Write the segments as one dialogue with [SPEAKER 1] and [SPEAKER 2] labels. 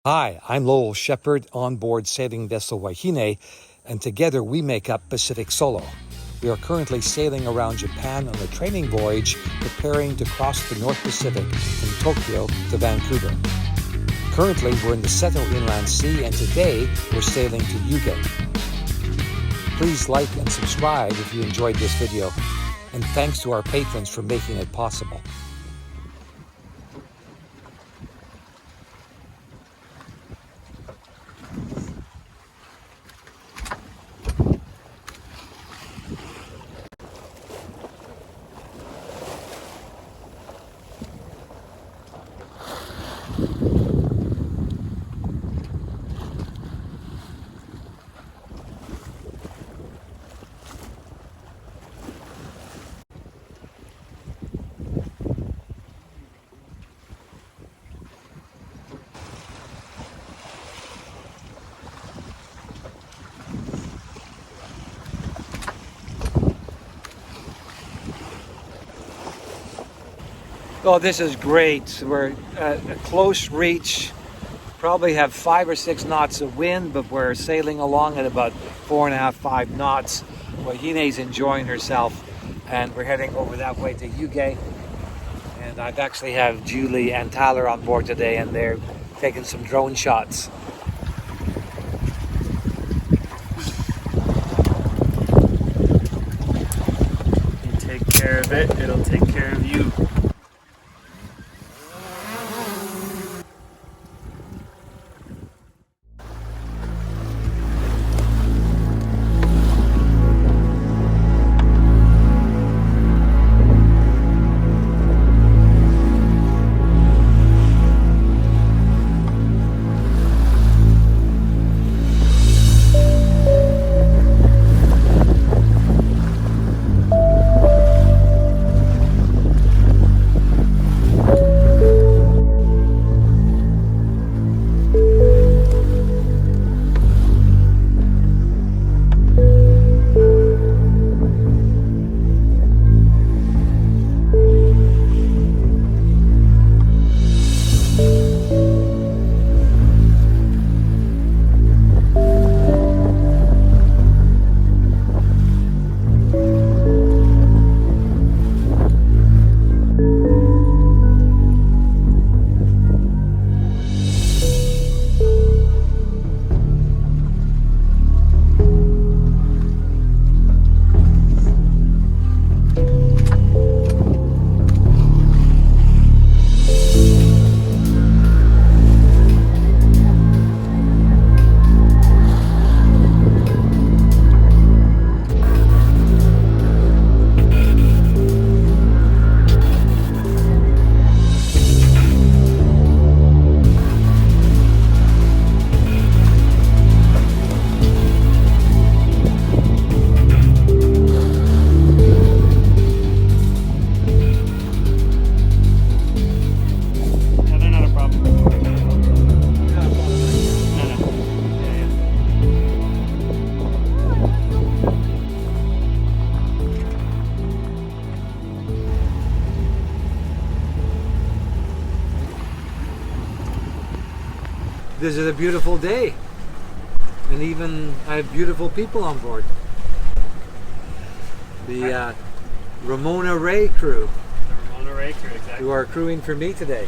[SPEAKER 1] Hi, I'm Lowell Shepherd on board sailing vessel Wahine, and together we make up Pacific Solo. We are currently sailing around Japan on a training voyage, preparing to cross the North Pacific from Tokyo to Vancouver. Currently, we're in the Seto Inland Sea, and today we're sailing to Yuge. Please like and subscribe if you enjoyed this video, and thanks to our patrons for making it possible. Oh, this is great. We're at a close reach, probably have 5 or 6 knots of wind, but we're sailing along at about 4.5, 5 knots. Wahine's enjoying herself, and we're heading over that way to Yuge. And I've actually have Julie and Tyler on board today, and they're taking some drone shots.
[SPEAKER 2] You take care of it, it'll take care of you.
[SPEAKER 1] This is a beautiful day, and even I have beautiful people on board. The Ramona Ray crew.
[SPEAKER 2] The Ramona Ray crew, exactly.
[SPEAKER 1] Who are crewing for me today.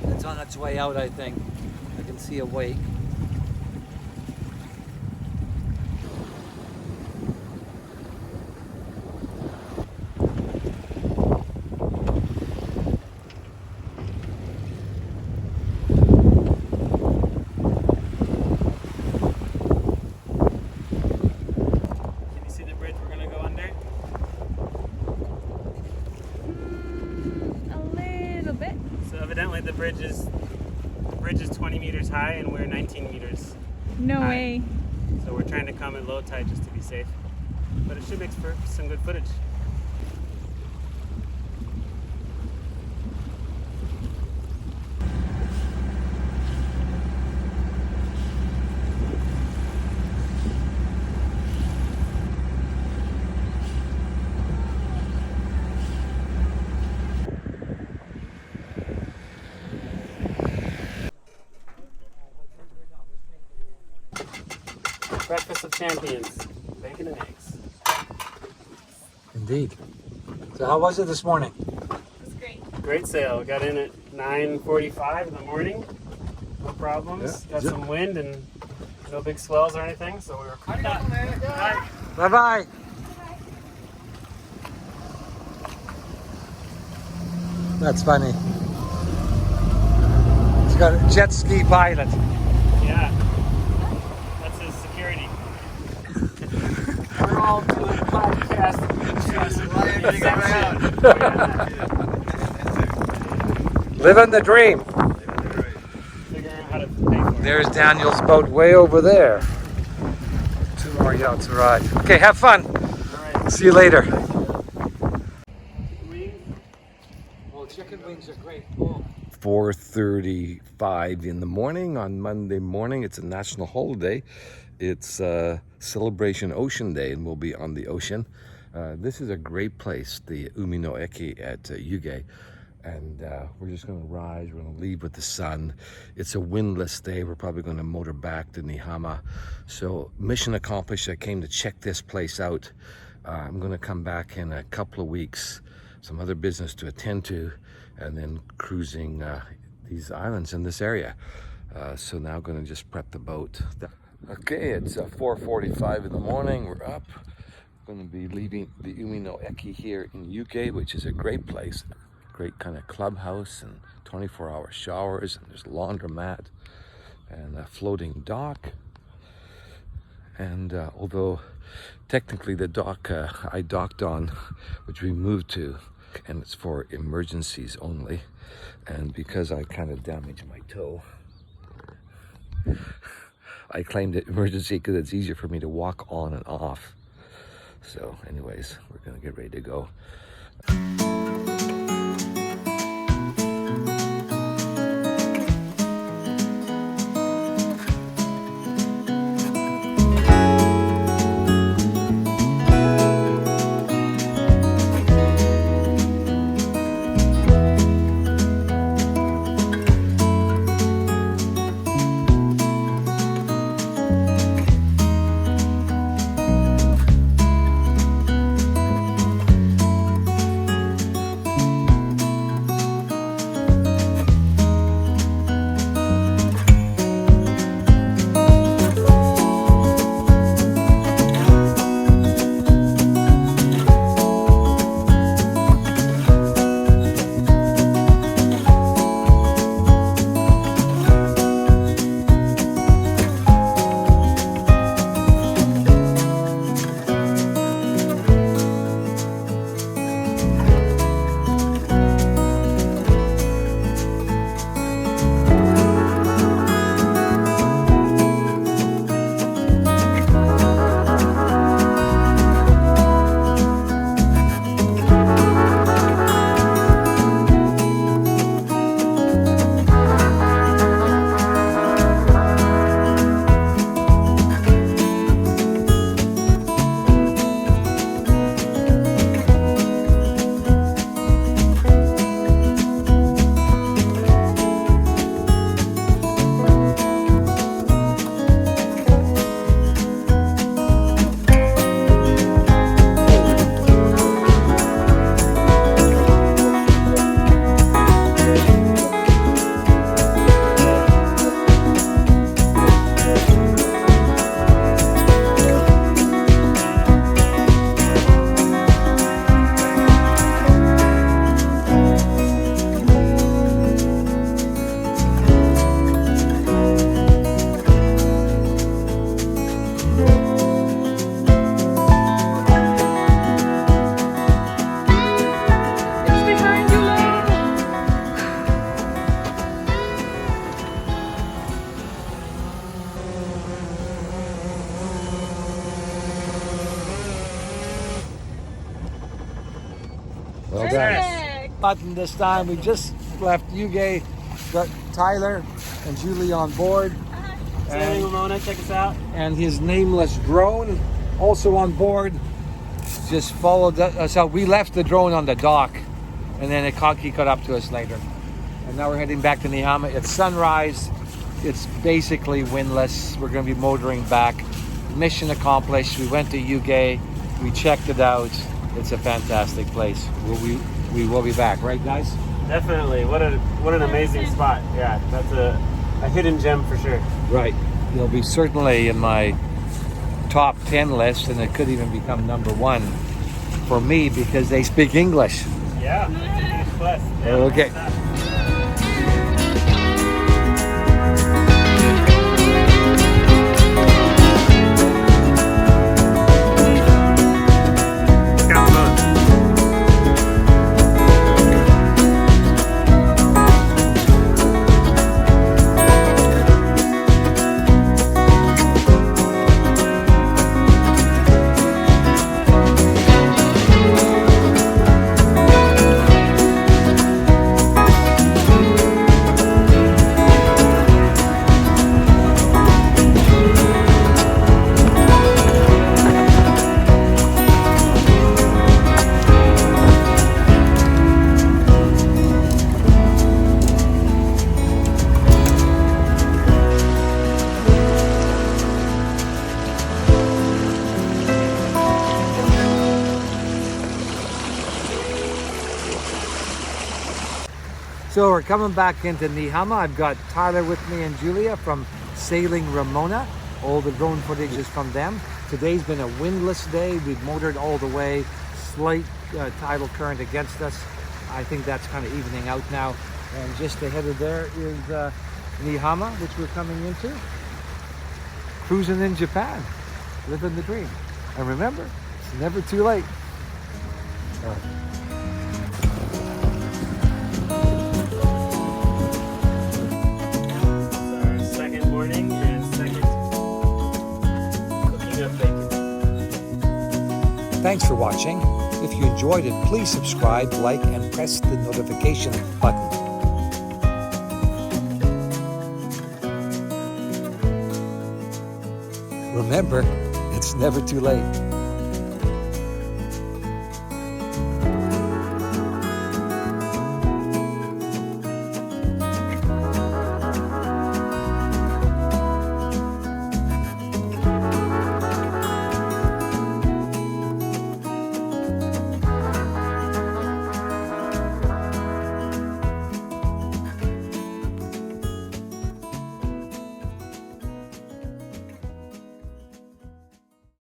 [SPEAKER 1] It's on its way out, I think. I can see a wake.
[SPEAKER 2] Evidently the bridge is 20 meters high and we're 19 meters
[SPEAKER 3] No
[SPEAKER 2] high.
[SPEAKER 3] way.
[SPEAKER 2] So we're trying to come in low tide just to be safe. But it should make for some good footage. House of Champions. Bacon and eggs.
[SPEAKER 1] Indeed. So how was it this morning?
[SPEAKER 3] It was great.
[SPEAKER 2] Great sail. Got in at 9:45 in the morning. No problems.
[SPEAKER 1] Yeah.
[SPEAKER 2] Got some wind and no big swells or anything, so we were cool. Bye.
[SPEAKER 1] Bye-bye. That's funny. He's got a jet ski pilot.
[SPEAKER 2] Yeah. That's his security. We're all doing podcasts.
[SPEAKER 1] Living the dream.
[SPEAKER 2] Figuring out how to pay for it.
[SPEAKER 1] There's Daniel's boat way over there. 2 more yachts to ride. Okay, have fun.
[SPEAKER 2] All right.
[SPEAKER 1] See you later.
[SPEAKER 2] Wings.
[SPEAKER 1] Well, chicken wings are great. 4:35 in the morning on Monday morning. It's a national holiday. It's Celebration Ocean Day, and we'll be on the ocean. This is a great place, the Umi no Eki at Yuge. And we're just going to rise. We're going to leave with the sun. It's a windless day. We're probably going to motor back to Niihama. So mission accomplished. I came to check this place out. I'm going to come back in a couple of weeks. Some other business to attend to, and then cruising these islands in this area. So now I'm going to just prep the boat. Okay, it's 4:45 in the morning. We're up. We're going to be leaving the Umi no Eki here in Yuge, which is a great place. Great kind of clubhouse and 24-hour showers, and there's a laundromat and a floating dock. And although technically the dock I docked on, which we moved to, and it's for emergencies only, and because I kind of damaged my toe, I claimed it emergency because it's easier for me to walk on and off. So anyways, we're gonna get ready to go. Well done.
[SPEAKER 3] Perfect.
[SPEAKER 1] Button this time. We just left Yuge, got Tyler and Julie on board.
[SPEAKER 2] Sailing Ramona, check us out.
[SPEAKER 1] And his nameless drone also on board. Just followed us out. We left the drone on the dock, and then he caught up to us later. And now we're heading back to Niihama. It's sunrise. It's basically windless. We're going to be motoring back. mission accomplished. We went to Yuge, we checked it out. It's a fantastic place. We will be back, right guys?
[SPEAKER 2] Definitely. What an amazing spot. Yeah, that's a hidden gem for sure.
[SPEAKER 1] Right. It'll be certainly in my top 10 list, and it could even become number 1 for me because they speak English.
[SPEAKER 2] Yeah, it's a huge plus. Yeah,
[SPEAKER 1] Okay. So we're coming back into Niihama. I've got Tyler with me and Julia from Sailing Ramona. All the drone footage is from them. Today's been a windless day. We've motored all the way. Slight tidal current against us. I think that's kind of evening out now. And just ahead of there is Niihama, which we're coming into. Cruising in Japan. Living the dream. And remember, it's never too late. Thanks for watching. If you enjoyed it, please subscribe, like, and press the notification button. Remember, it's never too late.